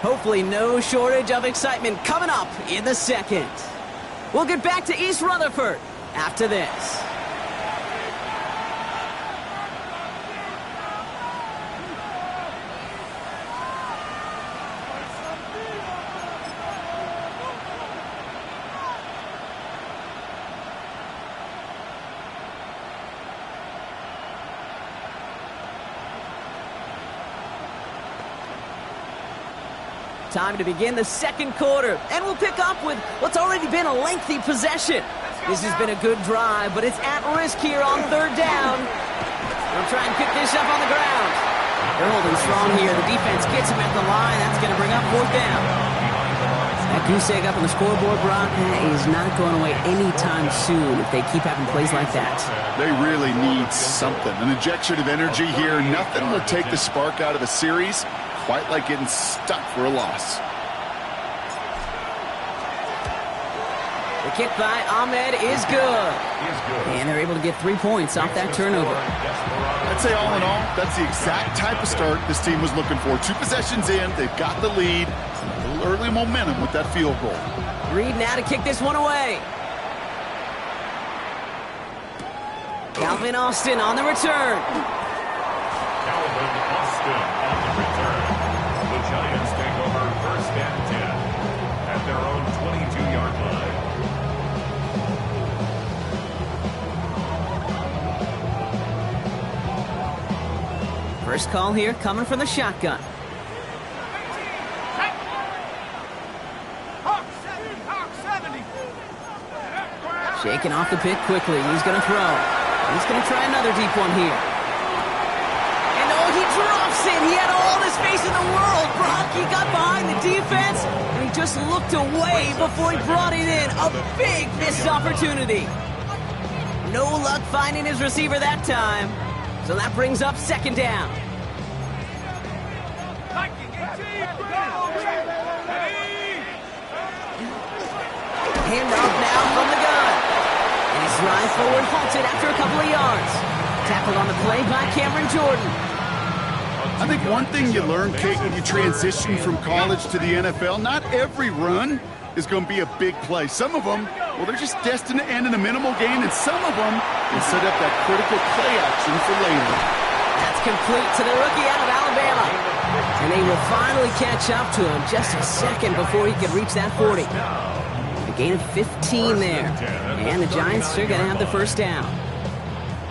Hopefully no shortage of excitement coming up in the second. We'll get back to East Rutherford after this. Time to begin the second quarter, and we'll pick up with what's already been a lengthy possession. This has been a good drive, but it's at risk here on third down. They'll try and pick this up on the ground. They're holding strong here. The defense gets him at the line. That's going to bring up fourth down. That goose egg up on the scoreboard, Brock, is not going away anytime soon if they keep having plays like that. They really need something. An injection of energy here. Nothing will take the spark out of a series quite like getting stuck for a loss. The kick by Ahmed is good. And they're able to get 3 points off that turnover. I'd say all in all, that's the exact type of start this team was looking for. 2 possessions in, they've got the lead. A little early momentum with that field goal. Reed now to kick this one away. Calvin Austin on the return. Calvin Austin on the return. The Giants take over first and 10 at their own 22-yard line. First call here coming from the shotgun. Shaking off the pick quickly. He's going to throw. He's going to try another deep one here. And oh, he drops it. He had all the space in the world. Brock, he got behind the defense, and he just looked away before he brought it in. A big missed opportunity. No luck finding his receiver that time. So that brings up second down. Hand off now from the gun. And his drive forward halted after a couple of yards. Tackled on the play by Cameron Jordan. I think one thing you learn, Kate, when you transition from college to the NFL, not every run is going to be a big play. Some of them, well, they're just destined to end in a minimal gain, and some of them will set up that critical play action for later. That's complete to the rookie out of Alabama. And they will finally catch up to him just a second before he could reach that 40. A gain of 15 there. And the Giants are going to have the first down.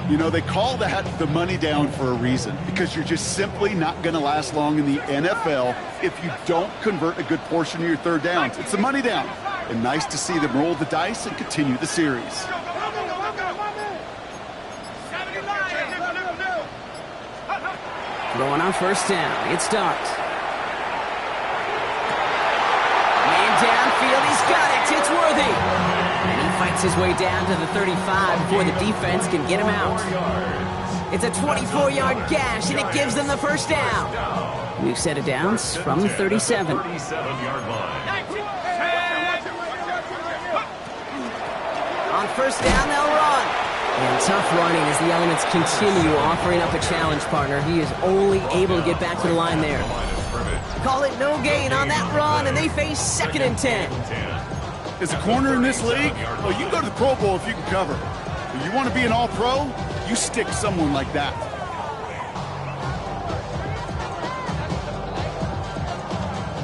You know, they call that the money down for a reason, because you're just simply not going to last long in the NFL if you don't convert a good portion of your third downs. It's the money down. And nice to see them roll the dice and continue the series. Throwing on first down. It starts. Man downfield. He's got it. It's Worthy. And he fights his way down to the 35 before the defense can get him out. It's a 24-yard gash, and it gives them the first down. New set of downs from the 37. 37-yard line. On first down, they'll run. And tough running as the elements continue offering up a challenge, partner. He is only able to get back to the line there. Call it no gain on that run, and they face second and 10. As a corner in this league, well, you can go to the Pro Bowl if you can cover. If you want to be an all-pro, you stick someone like that.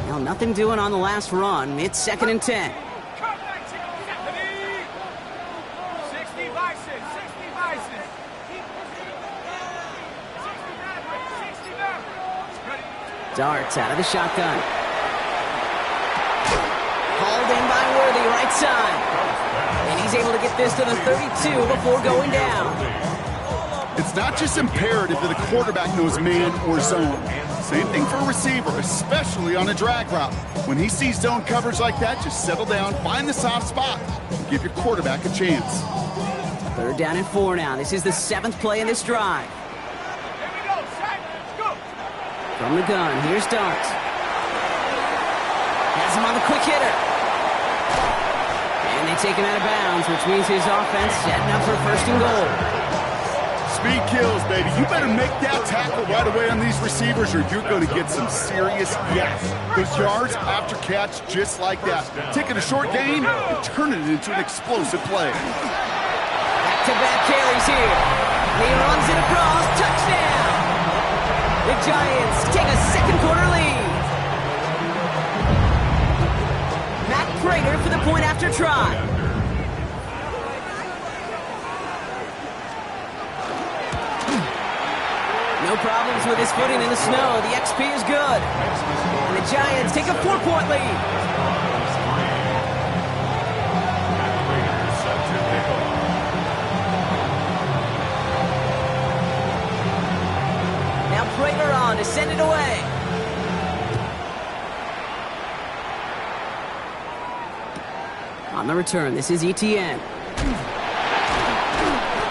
Well, nothing doing on the last run. It's second and 10. Darts out of the shotgun. Hauled in by Worthy, right side. And he's able to get this to the 32 before going down. It's not just imperative that the quarterback knows man or zone. Same thing for a receiver, especially on a drag route. When he sees zone coverage like that, just settle down, find the soft spot, and give your quarterback a chance. Third down and 4 now. This is the 7th play in this drive. From the gun, here's Darts. Has him on the quick hitter. And they take him out of bounds, which means his offense setting up for first and goal. Speed kills, baby. You better make that tackle right away on these receivers or you're going to get some serious yaps. Those yards after catch just like that. Taking a short gain and turning it into an explosive play. Back-to-back carries here. He runs it across. Touchdown! The Giants take a second quarter lead. Matt Prater for the point after try. No problems with his footing in the snow. The XP is good. And the Giants take a 4-point lead. Now Prater on to send it away. On the return, this is ETN.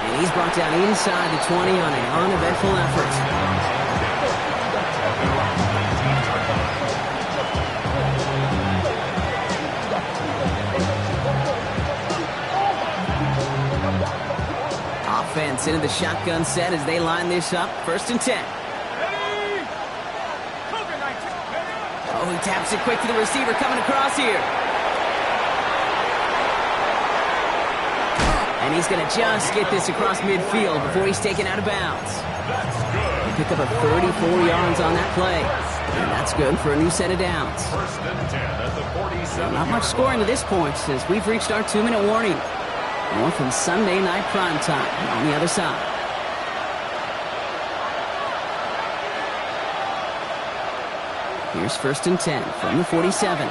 And he's brought down inside the 20 on an uneventful effort. Offense into the shotgun set as they line this up. 1st and 10. Oh, he taps it quick to the receiver coming across here. And he's going to just get this across midfield before he's taken out of bounds. They pick up a 34 yards on that play. And that's good for a new set of downs. 1st and 10 at the 47. Not much scoring to this point since we've reached our 2-minute warning. More from Sunday night primetime on the other side. Here's 1st and 10 from the 47.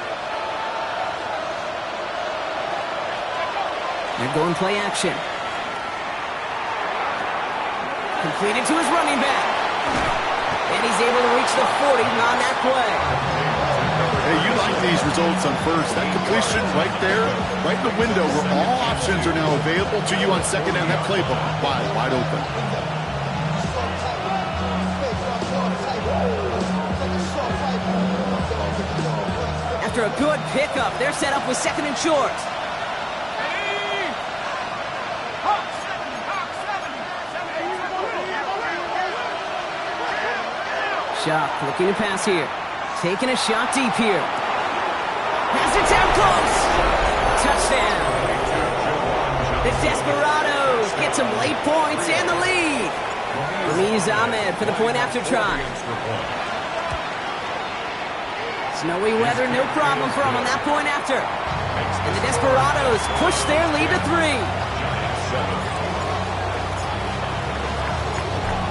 They're going play action. Completed to his running back. And he's able to reach the 40 on that play. Hey, you like these results on first. That completion right there, right in the window where all options are now available to you on second down. That playbook wide open. After a good pickup, they're set up with 2nd and short. Shock looking to pass here. Taking a shot deep here. Pass it down close. Touchdown. The Desperados get some late points and the lead. Ramiz Ahmed for the point after try. Snowy weather, no problem for him on that point after. And the Desperados push their lead to 3.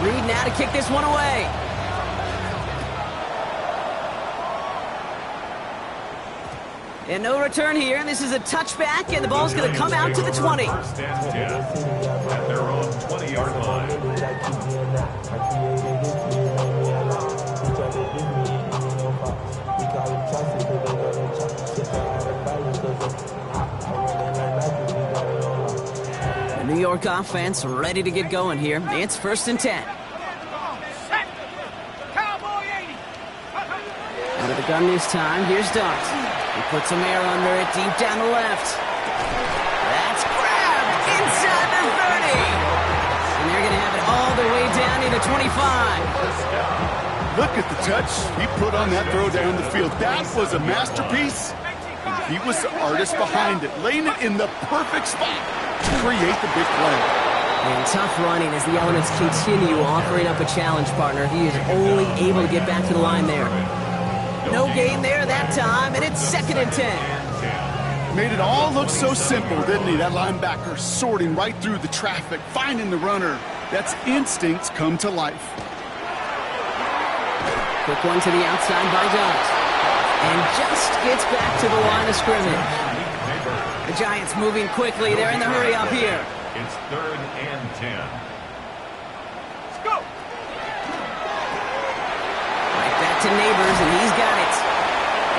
Reed now to kick this one away. And no return here, and this is a touchback, and the ball's going to come out to the 20. 1st and 10 at their own 20-yard line. The New York offense ready to get going here. It's 1st and 10. Out of the gun this time, here's Dart. He puts some air under it, deep down the left. That's grabbed inside the 30. And they're going to have it all the way down to the 25. Look at the touch he put on that throw down the field. That was a masterpiece. He was the artist behind it, laying it in the perfect spot to create the big play. And tough running as the elements continue offering up a challenge partner. He is only able to get back to the line there. No gain there that time, and it's 2nd and 10. Made it all look so simple, didn't he? That linebacker sorting right through the traffic, finding the runner. That's instincts come to life. Quick one to the outside by Dart. And just gets back to the line of scrimmage. The Giants moving quickly. They're in the hurry up here. It's 3rd and 10. Let's go. Right back to Neighbors, and he's got it.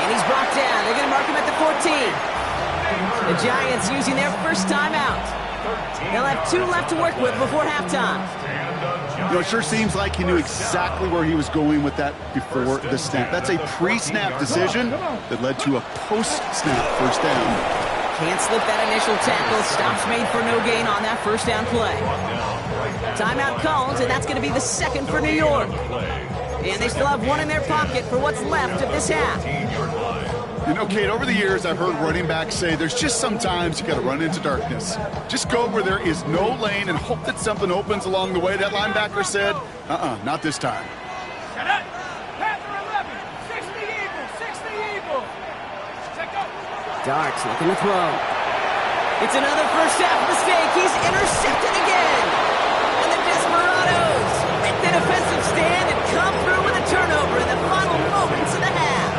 And he's brought down. They're going to mark him at the 14. The Giants using their first timeout. They'll have 2 left to work with before halftime. You know, it sure seems like he knew exactly where he was going with that before the snap. That's a pre-snap decision that led to a post-snap first down. Can't slip that initial tackle. Stops made for no gain on that first down play. Timeout called, and that's going to be the second for New York. And they still have one in their pocket for what's left of this half. You know, Kate, over the years, I've heard running backs say there's just sometimes you got to run into darkness. Just go where there is no lane and hope that something opens along the way. That linebacker said, not this time. Darks looking to throw. It's another first half mistake. He's intercepted again. And the Desperados make the defensive stand and come through with a turnover in the final moments of the half.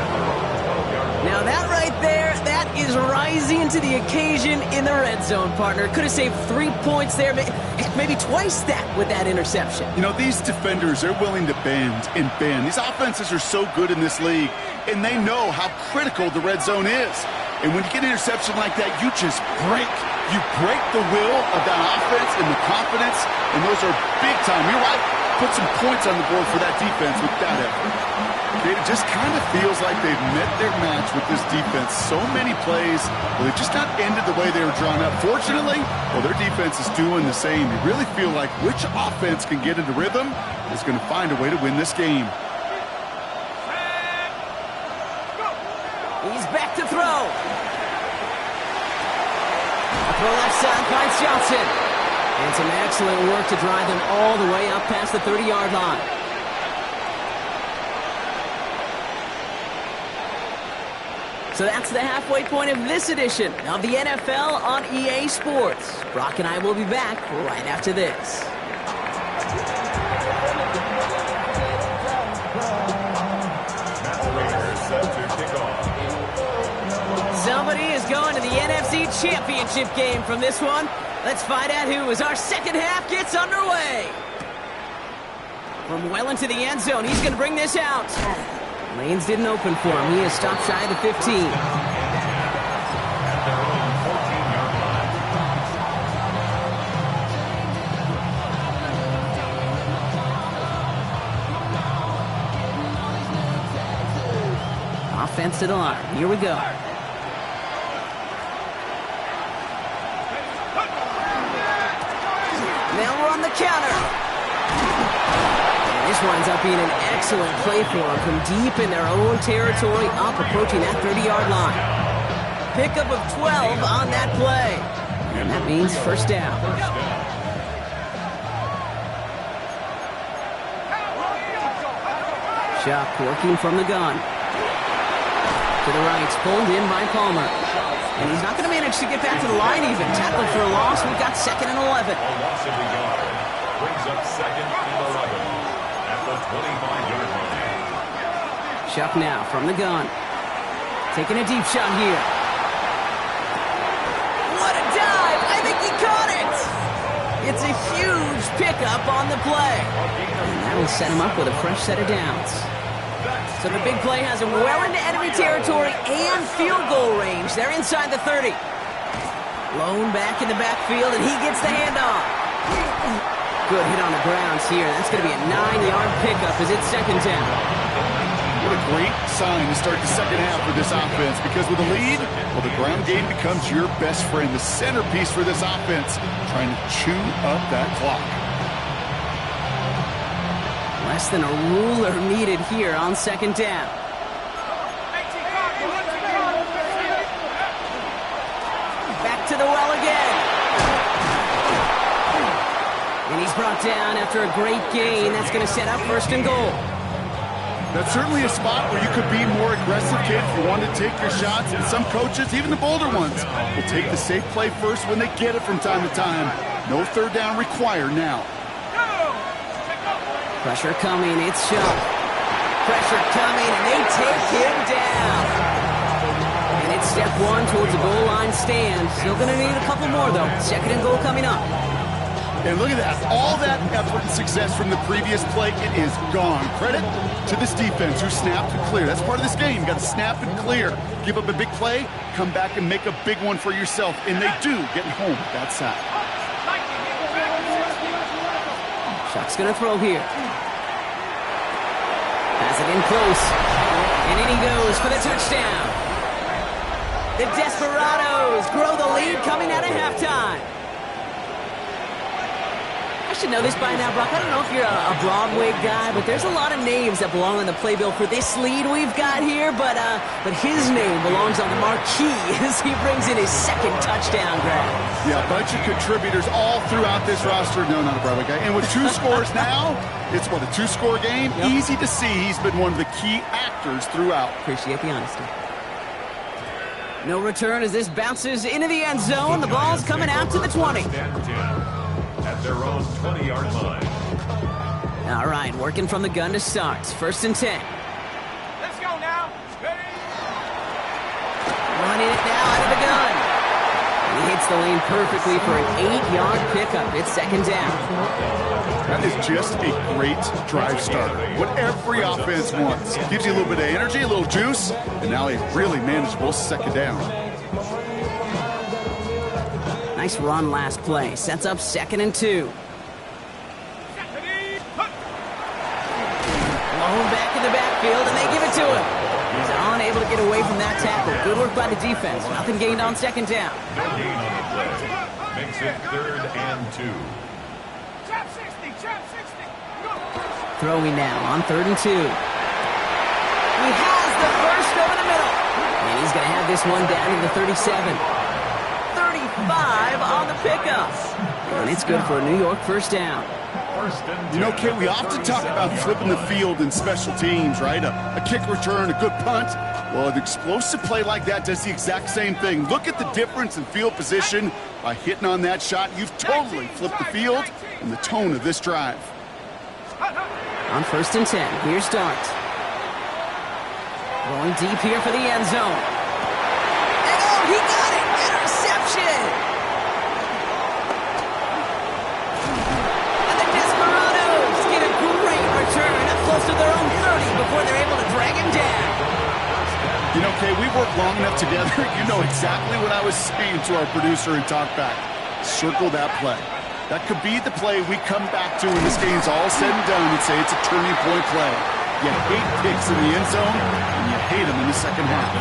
Now that right there, that is rising to the occasion in the red zone, partner. Could have saved 3 points there, maybe twice that with that interception. You know, these defenders, they're willing to bend and bend. These offenses are so good in this league, and they know how critical the red zone is. And when you get an interception like that, you just break. You break the will of that offense and the confidence, and those are big time. You're right. Put some points on the board for that defense with that effort. It just kind of feels like they've met their match with this defense. So many plays, well, they've just not ended the way they were drawn up. Fortunately, well, their defense is doing the same. You really feel like which offense can get into rhythm is going to find a way to win this game. He's back to throw. Throw left side finds Johnson. And some excellent work to drive them all the way up past the 30-yard line. So that's the halfway point of this edition of the NFL on EA Sports. Brock and I will be back right after this. Somebody is going to the NFC Championship game from this one. Let's find out who as our second half gets underway. From well into the end zone, he's going to bring this out. Lanes didn't open for him. He is stopped shy of the 15. Offense to the line. Here we go. Now we're on the counter. And this winds up being an excellent play for them from deep in their own territory, up approaching that 30-yard line. Pickup of 12 on that play. And that means first down. Chuck working from the gun. To the right, pulled in by Palmer. And he's not going to manage to get back to the line even. Tackled for a loss. We've got 2nd and 11. A loss of a yard brings up 2nd and 11 at the 25-yard line. Chuck now from the gun. Taking a deep shot here. What a dive! I think he caught it! It's a huge pickup on the play. And that will set him up with a fresh set of downs. So the big play has him well into enemy territory and field goal range. They're inside the 30. Lone back in the backfield, and he gets the handoff. Good hit on the grounds here. That's going to be a 9-yard pickup as it's 2nd down. What a great sign to start the second half for this offense, because with a lead, well, the ground game becomes your best friend, the centerpiece for this offense, trying to chew up that clock. Less than a ruler needed here on 2nd down. Back to the well again. And he's brought down after a great gain. That's going to set up 1st and goal. That's certainly a spot where you could be more aggressive, kid, if you want to take your shots. And some coaches, even the bolder ones, will take the safe play first when they get it from time to time. No 3rd down required now. Pressure coming, it's Chuck. Pressure coming, and they take him down. And it's step 1 towards the goal line stand. Still going to need a couple more, though. 2nd and goal coming up. And look at that. All that effort and success from the previous play, it is gone. Credit to this defense who snapped and cleared. That's part of this game. You got to snap and clear. Give up a big play, come back and make a big one for yourself. And they do, getting home with that sack. Chuck's going to throw here. Has it in close. And in he goes for the touchdown. The Desperados grow the lead coming out of halftime. I should know this by now, Brock. I don't know if you're a Broadway guy, but there's a lot of names that belong on the playbill for this lead we've got here. But his name belongs on the marquee as he brings in his second touchdown grab. Yeah, a bunch of contributors all throughout this roster. No, not a Broadway guy. And with 2 scores now, it's what, a 2-score game? Yep. Easy to see he's been one of the key actors throughout. Appreciate the honesty. No return as this bounces into the end zone. The ball's coming out to the 20. At their own 20-yard line. All right, working from the gun to start. 1st and 10. Let's go now. Ready? Running it now out of the gun. He hits the lane perfectly for an 8-yard pickup. It's 2nd down. That is just a great drive starter. What every offense wants. Gives you a little bit of energy, a little juice, and now a really manageable 2nd down. Nice run last play. Sets up 2nd and 2. Blown back in the backfield, and they give it to him. He's unable to get away from that tackle. Good work by the defense. Nothing gained on 2nd down. No gain on the play. Makes it 3rd and 2. Chop 60, chop 60. Go. Throwing now on 3rd and 2. He has the first over the middle. And he's going to have this one down to the 37. 35 on the pickup. And it's good for a New York 1st down. You know, Kate, we often talk about flipping the field in special teams, right? A kick return, a good punt. Well, an explosive play like that does the exact same thing. Look at the difference in field position. By hitting on that shot, you've totally flipped the field and the tone of this drive. On 1st and 10, here's Dart. Going deep here for the end zone. And oh, he got it! Interception! And the Desperados get a great return up close to their own 30 before they're able to drag him down. You know, Kay, we've worked long enough together. You know exactly what I was saying to our producer in Talkback. Circle that play. That could be the play we come back to when this game's all said and done and say it's a turning point play. You hate picks in the end zone, and you hate them in the 2nd half.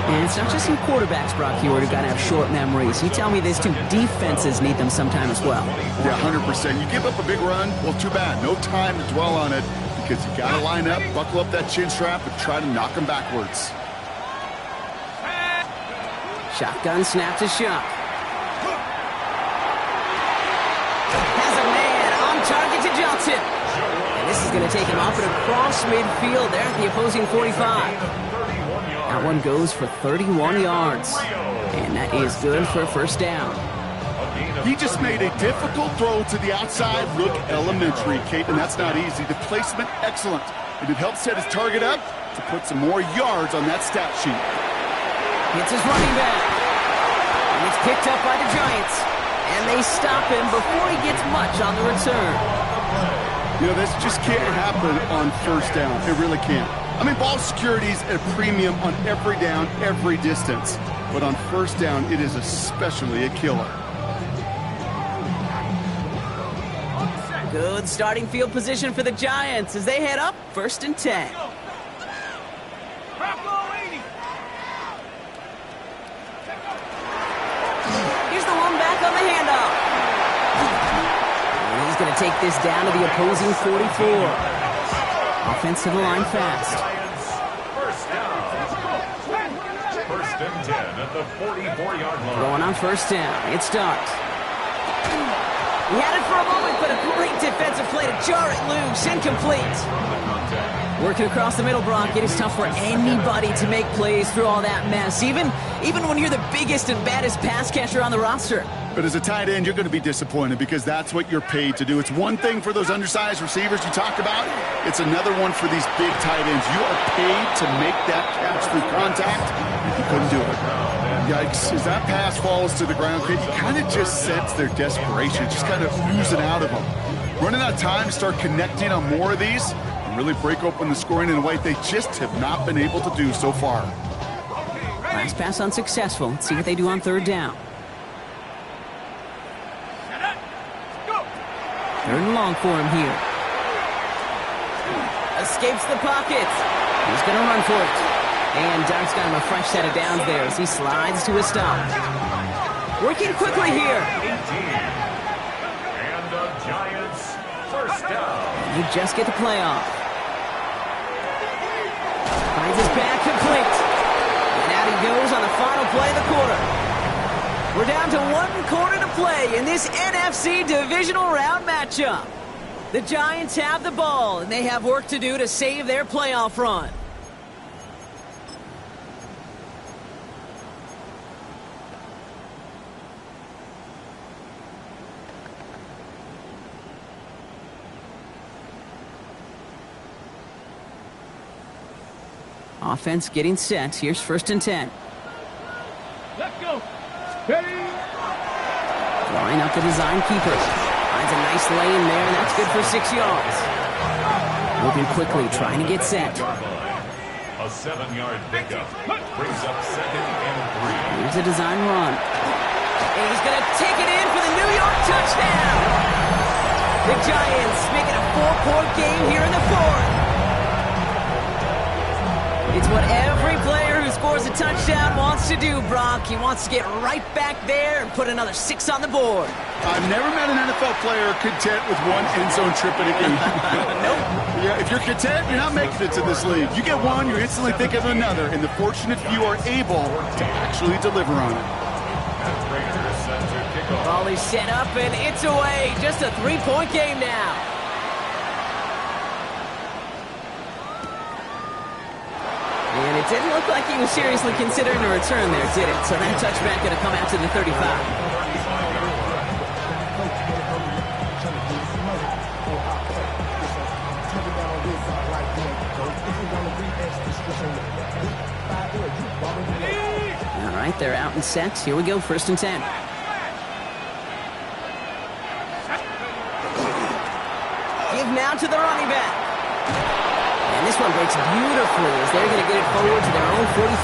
And it's not just some quarterbacks, Brock, here who've got to have short memories. You tell me this too, defenses need them sometime as well. Yeah, 100%. You give up a big run, well, too bad. No time to dwell on it because you got to line up, buckle up that chin strap, and try to knock them backwards. Shotgun snap to Shuck. Has a man on target to Johnson. And this is going to take him off and across midfield there at the opposing 45. That one goes for 31 yards. And that is good for a 1st down. He just made a difficult throw to the outside. Look elementary, Kate, and that's not easy. The placement, excellent. And it helped set his target up to put some more yards on that stat sheet. Hits his running back. And it's picked up by the Giants. And they stop him before he gets much on the return. You know, this just can't happen on 1st down. It really can't. I mean, ball security's at a premium on every down, every distance. But on 1st down, it is especially a killer. Good starting field position for the Giants as they head up 1st and 10. Here's the one back on the handoff. And he's going to take this down to the opposing 44. Offensive line fast. 1st and 10 at the 44-yard line. Going on 1st down. It starts. He had it for a moment, but a great defensive play to jar it loose. Incomplete. Working across the middle, Brock. It is tough for anybody to make plays through all that mess, even when you're the biggest and baddest pass catcher on the roster. But as a tight end, you're going to be disappointed because that's what you're paid to do. It's one thing for those undersized receivers you talked about. It's another one for these big tight ends. You are paid to make that catch through contact, and you couldn't do it. Yikes. As that pass falls to the ground, you kind of just sense their desperation, just kind of oozing out of them. Running out of time to start connecting on more of these and really break open the scoring in a way they just have not been able to do so far. Last pass unsuccessful. Let's see what they do on 3rd down. 3rd and long for him here. Escapes the pocket. He's going to run for it. And Dart's got him a fresh set of downs there as he slides to a stop. Working quickly here. 18. And the Giants down. You just get the playoff. Finds his back complete. And out he goes on the final play of the quarter. We're down to 1 quarter to play in this NFC Divisional Round matchup. The Giants have the ball, and they have work to do to save their playoff run. Offense getting set. Here's 1st and 10. Let's go. Steady. Drawing up the design keeper. Finds a nice lane there, and that's good for 6 yards. Moving quickly, trying to get set. A 7-yard pickup brings up 2nd and 3. Here's a design run. And he's going to take it in for the New York touchdown. The Giants making a 4-point game here in the 4th. It's what every player who scores a touchdown wants to do, Brock. He wants to get right back there and put another 6 on the board. I've never met an NFL player content with 1 end zone trip in a game. Nope. Yeah, if you're content, you're not making it to this league. You get 1, you're instantly thinking of another, and the fortunate few are able to actually deliver on it. Ball is set up, and it's away. Just a 3-point game now. And it didn't look like he was seriously considering a return there, did it? So that touchback going to come out to the 35. All right, they're out and set. Here we go, 1st and 10. Give now to the running back. And this one breaks beautifully as they're going to get it forward to their own 45.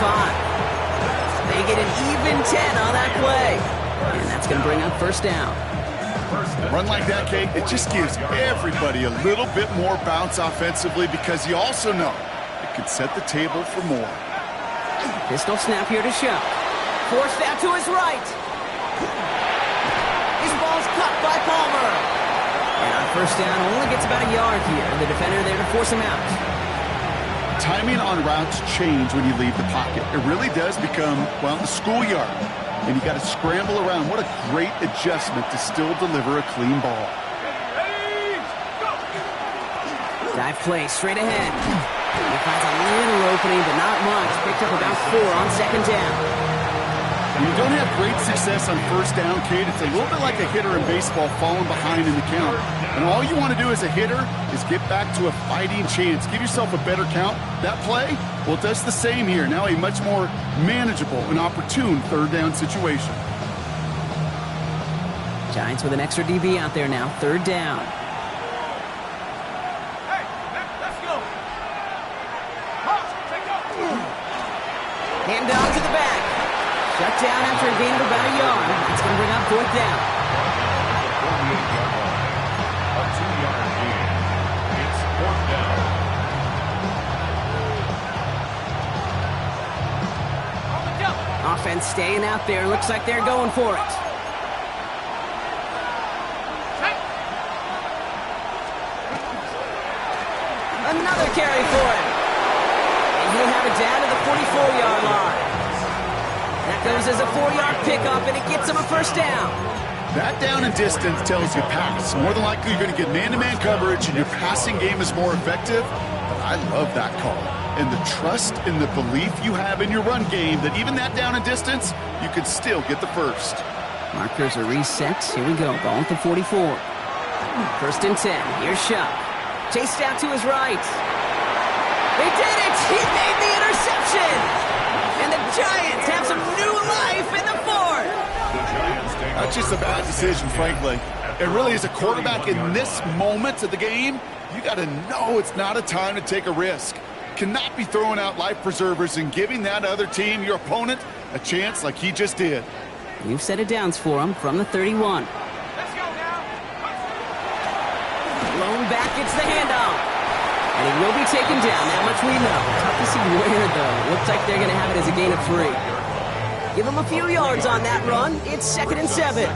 They get an even 10 on that play. And that's going to bring up 1st down. A run like that, Kate, it just gives everybody a little bit more bounce offensively because you also know it can set the table for more. Pistol snap here to show. Forced out to his right. This ball's cut by Palmer. And on 1st down, only gets about a yard here. The defender there to force him out. Timing on routes change when you leave the pocket. It really does become, well, the schoolyard. And you got to scramble around. What a great adjustment to still deliver a clean ball. Dive play straight ahead. He finds a little opening, but not much. Picked up about 4 on 2nd down. When you don't have great success on 1st down, Kate, it's a little bit like a hitter in baseball falling behind in the count. And all you want to do as a hitter is get back to a fighting chance. Give yourself a better count. That play, well, it does the same here. Now a much more manageable and opportune 3rd down situation. Giants with an extra DB out there now. 3rd down. Hey, let's go. Hand down to the back. Shut down after a gain of about a yard. It's going to bring up 4th down. A 2-yard gain. It's 4th down. Offense staying out there. Looks like they're going for it. Another carry for him. And he'll have it down to the 44-yard line. That goes as a 4-yard pickup, and it gets him a 1st down. That down and distance tells you pass. More than likely, you're going to get man-to-man coverage, and your passing game is more effective. But I love that call. And the trust and the belief you have in your run game that even that down and distance, you could still get the 1st. Markers are reset. Here we go. Ball at the 44. 1st and 10. Here's Shuck. Chased out to his right. They did it! He made the interception! And the Giants have some new life in the 4th! That's just a bad decision, frankly. It really is a quarterback in this moment of the game. You got to know it's not a time to take a risk. Cannot be throwing out life preservers and giving that other team, your opponent, a chance like he just did. You've set it downs for him from the 31. Let's go now. Blown back, it's the handoff. And he will be taken down. That much we know. Tough to see where, though. Looks like they're going to have it as a gain of 3. Give him a few yards on that run. It's 2nd and 7.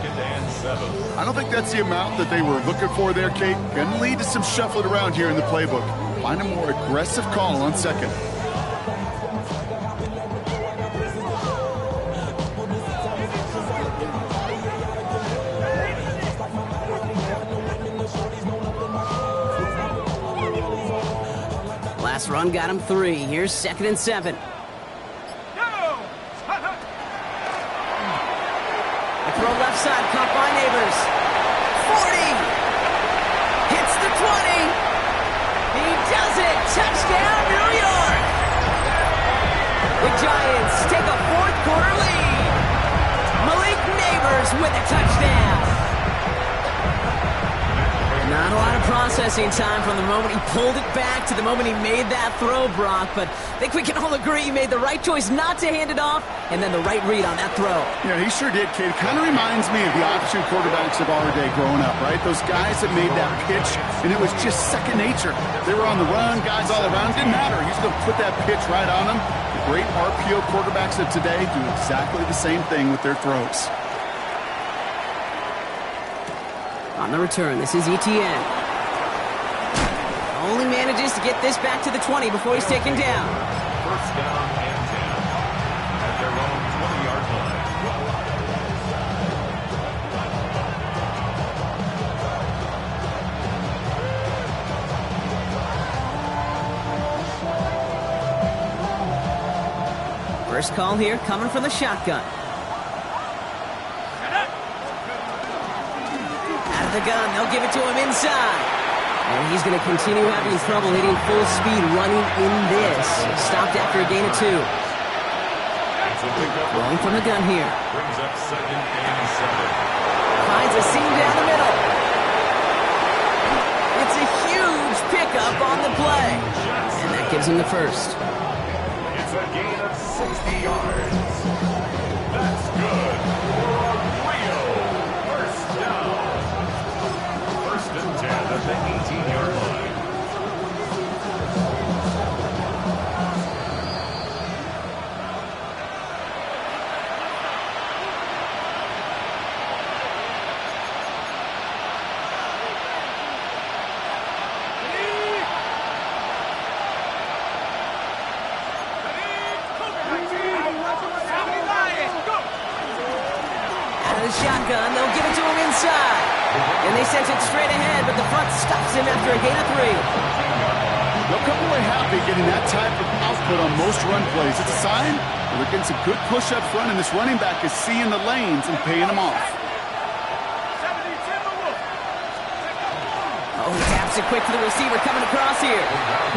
I don't think that's the amount that they were looking for there, Kate. Gonna lead to some shuffling around here in the playbook. Find a more aggressive call on 2nd. Last run got him 3. Here's 2nd and 7. Throw left side, caught by Neighbors. 40! Hits the 20! He does it! Touchdown, New York! The Giants take a 4th quarter lead. Malik Neighbors with a touchdown. Not a lot of processing time from the moment he pulled it back to the moment he made that throw, Brock, but I think we can all agree he made the right choice not to hand it off, and then the right read on that throw. Yeah, he sure did, Kate. Kind of reminds me of the option quarterbacks of our day growing up, right? Those guys that made that pitch, and it was just second nature. They were on the run, guys all around. Didn't matter. He's going to put that pitch right on them. The great RPO quarterbacks of today do exactly the same thing with their throws. On the return, this is Etienne. Only manages to get this back to the 20 before he's taken down. 1st down and 10 at their own 20-yard line. First call here coming from the shotgun. The gun, they'll give it to him inside. And he's going to continue having trouble hitting full speed running in this. Stopped after a gain of 2. Rolling from the gun here. Brings up 2nd and 7. Finds a seam down the middle. It's a huge pickup on the play. And that gives him the 1st. It's a gain of 60 yards. That's good. Rio, 1st down. 1st and 10 at the 18-yard line. Shotgun, they'll give it to him inside. And they sent it straight ahead, but the front stops him after a gain of 3. They'll come away happy getting that type of output on most run plays. It's a sign that they're getting some good push up front, and this running back is seeing the lanes and paying them off. Oh, he taps it quick to the receiver coming across here.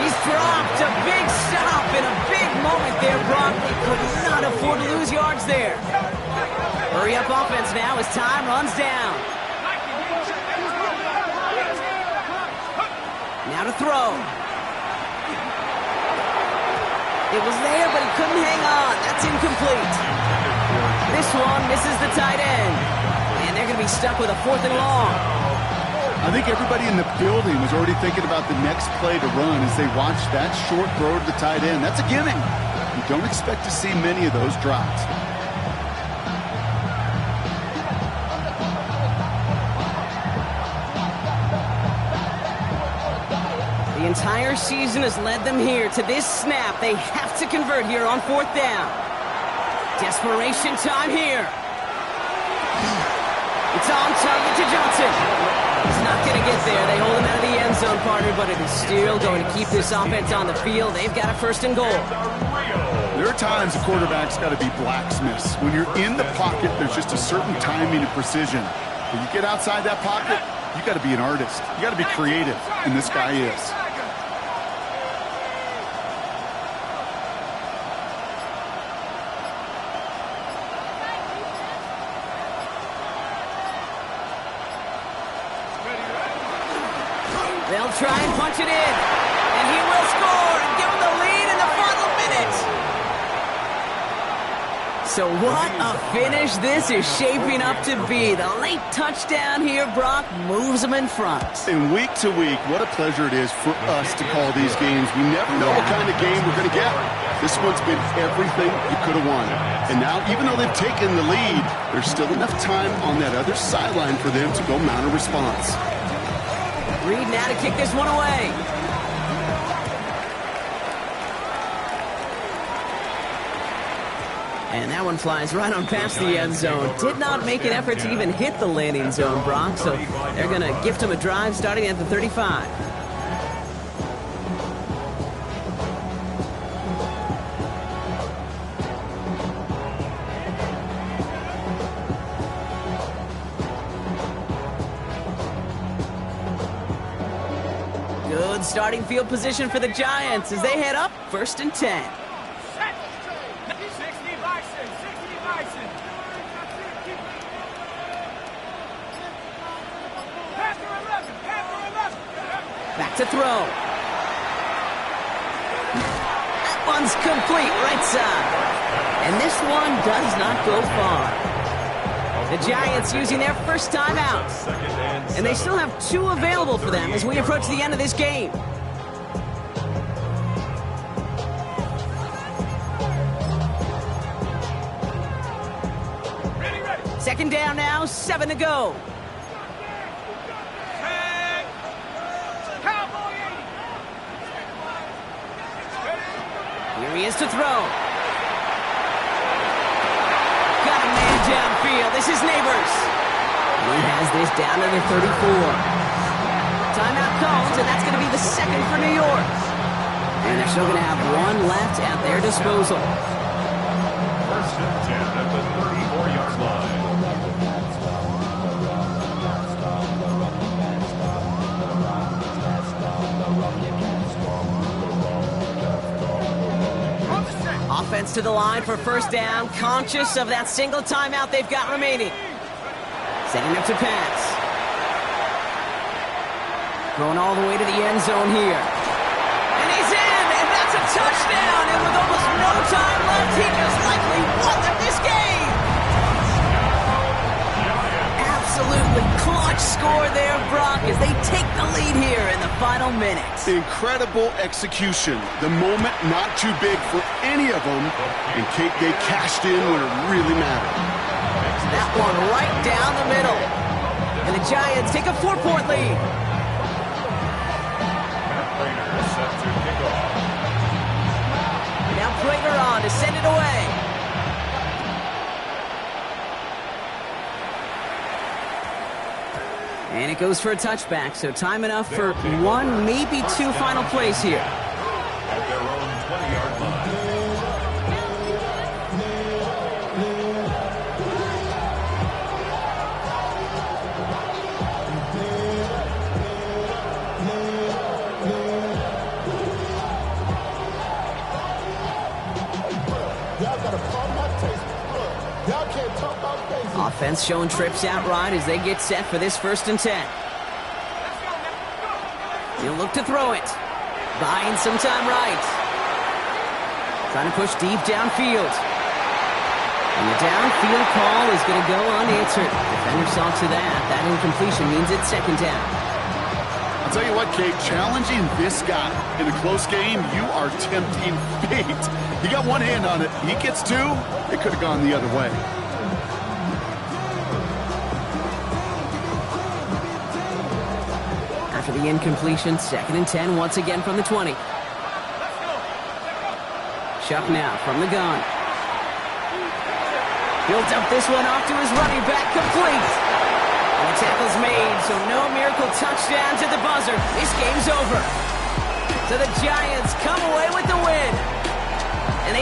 He's dropped a big stop in a big moment there, Brock. They could not afford to lose yards there. Hurry up offense now as time runs down. Now to throw. It was there, but he couldn't hang on. That's incomplete. This one misses the tight end. And they're going to be stuck with a 4th and long. I think everybody in the building was already thinking about the next play to run as they watched that short throw to the tight end. That's a gimme. You don't expect to see many of those drops. The entire season has led them here to this snap. They have to convert here on 4th down. Desperation time here. It's on target to Johnson. He's not going to get there. They hold him out of the end zone, partner, but it is still going to keep this offense on the field. They've got a 1st and goal. There are times the quarterback's got to be blacksmiths. When you're in the pocket, there's just a certain timing and precision. When you get outside that pocket, you got to be an artist. You got to be creative, and this guy is. They'll try and punch it in, and he will score and give them the lead in the final minute. So what a finish this is shaping up to be. The late touchdown here, Brock, moves them in front. And week to week, what a pleasure it is for us to call these games. We never know what kind of game we're going to get. This one's been everything you could have wanted. And now, even though they've taken the lead, there's still enough time on that other sideline for them to go mount a response. Reed now to kick this one away. And that one flies right on past the end zone. Did not make an effort to even hit the landing zone, Brock, so they're going to gift him a drive starting at the 35. Good starting field position for the Giants as they head up 1st and 10. Back to throw. That one's complete, right side. And this one does not go far. The Giants using their first timeout. And they still have 2 available for them as we approach the end of this game. Second down now, 7 to go. Here he is to throw. Got a man downfield. This is Neighbors. And he has this down to the 34. Timeout calls, and that's going to be the second for New York. And they're still going to have 1 left at their disposal. 1st and 10 at the 34-yard line. Offense to the line for first down, conscious of that single timeout they've got remaining. Setting up to pass. Going all the way to the end zone here. And he's in, and that's a touchdown. And with almost no time left, he just likely won them this game. Absolutely clutch score there, Brock, as they take the lead here in the final minutes. Incredible execution. The moment not too big for any of them. And Kate, they cashed in when it really mattered. That one right down the middle. And the Giants take a 4-point lead. Now Prater on to send it away. And it goes for a touchback, so time enough for 1, maybe 2 final plays here. At their own 20-yard line. Offense showing trips out right as they get set for this 1st and 10. He'll look to throw it. Buying some time right. Trying to push deep downfield. And the downfield call is going to go unanswered. Defender saw to that. That incompletion means it's 2nd down. I'll tell you what, Kate, challenging this guy in a close game, you are tempting fate. He got 1 hand on it. He gets 2. It could have gone the other way. After the incompletion, 2nd and 10 once again from the 20. Chuck now from the gun. Built up this one off to his running back, complete. And the tackle's made, so no miracle touchdown to the buzzer. This game's over. So the Giants come away with the win.